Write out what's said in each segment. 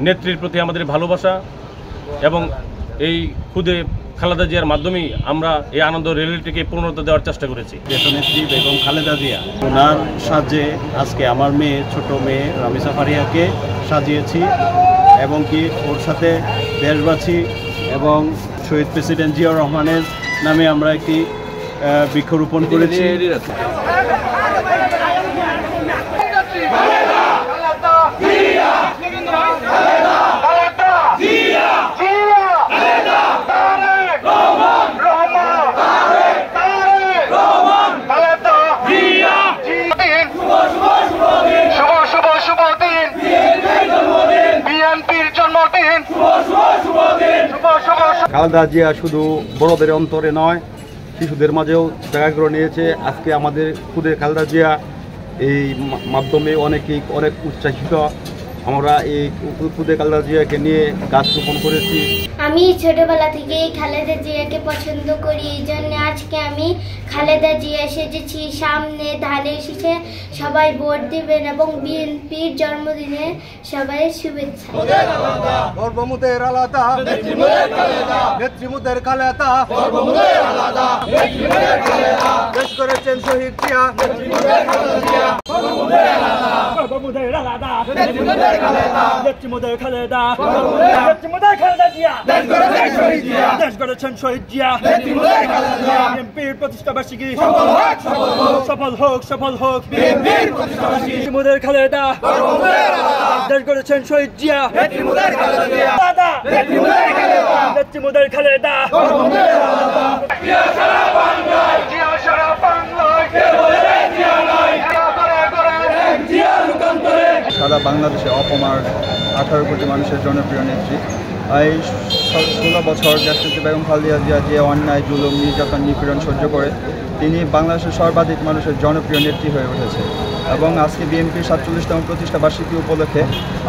নেত্রীর প্রতি আমাদের ভালোবাসা এবং এই খুদে খালেদা জিয়ার মাধ্যমেই আমরা এই আনন্দ রিয়েলিটিকে পূর্ণতা দেওয়ার চেষ্টা করেছি। নেত্রী বেগম খালেদা জিয়া, ওনার সাজে আজকে আমার মেয়ে, ছোট মেয়ে রামিসা ফারিয়াকে সাজিয়েছি এবং কি ওর সাথে দেশবাসী এবং শহীদ প্রেসিডেন্ট জিয়াউর রহমানের নামে আমরা একটি বৃক্ষরোপণ করেছি। খালেদা জিয়া শুধু বড়দের অন্তরে নয়, শিশুদের মাঝেও জায়গা করে নিয়েছে। আজকে আমাদের খুদে খালেদা জিয়া এই মাধ্যমে অনেক উৎসাহিত। আমরা এই খুদে খালেদা জিয়াকে নিয়ে গাছ রোপণ করেছি। আমি ছোটবেলা থেকেই খালেদা জিয়াকে পছন্দ করি, এই জন্য আজকে আমি খালেদা জিয়া সেজেছি। সামনে ধানের শীষে সবাই ভোট দিবেন এবং বিএনপির জন্মদিনে সবাই শুভেচ্ছা। সর্বমুদের আলাদা, নেত্রীমুদের খালেদা, দেশ করেছেন শহীদ জিয়া, নেত্রীমুদের খালেদা, দেশ গড়েছেন শহীদ জিয়া, বিএনপির প্রতিষ্ঠাবার্ষিকী সফল হোক, সফল হোক। নেত্রীমুদের খালেদা, দেশ গড়েছেন শহীদ জিয়া, নেত্রীমুদের খালেদা। সারা বাংলাদেশে অপমার 18 কোটি মানুষের জনপ্রিয় নেত্রী। এই 16 বছর দেশনেত্রী বেগম খালেদা জিয়া যে অন্যায়, জুলুম, নির্যাতন, নিপীড়ন সহ্য করে তিনি বাংলাদেশের সর্বাধিক মানুষের জনপ্রিয় নেত্রী হয়ে উঠেছে। এবং আজকে বিএনপির 47তম প্রতিষ্ঠা বার্ষিকী উপলক্ষে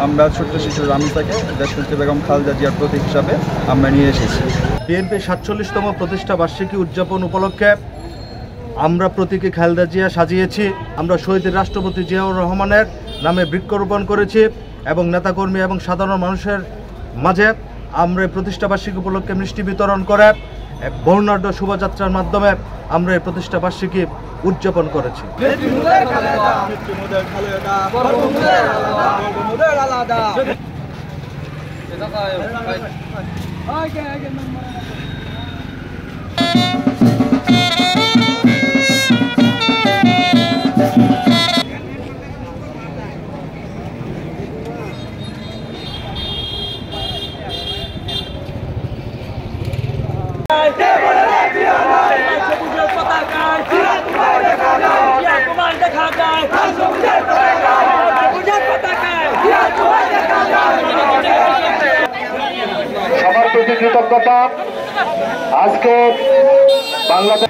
আমরা ছোট্ট শিশু রামিসাকে দেশনেত্রী বেগম খালেদা জিয়ার প্রতীক হিসাবে আমরা নিয়ে এসেছি। বিএনপির 47তম প্রতিষ্ঠা বার্ষিকী উদযাপন উপলক্ষে আমরা প্রতীকী খালেদা জিয়া সাজিয়েছি। আমরা শহীদ রাষ্ট্রপতি জিয়াউর রহমানের নামে বৃক্ষরোপণ করেছি এবং নেতাকর্মী এবং সাধারণ মানুষের মাঝে আমরা প্রতিষ্ঠাবার্ষিকী উপলক্ষে মিষ্টি বিতরণ করে বর্ণাঢ্য শোভাযাত্রার মাধ্যমে আমরা এই প্রতিষ্ঠাবার্ষিকী উদযাপন করেছি। সবার প্রতি কৃতজ্ঞতা। আজকে বাংলাদেশ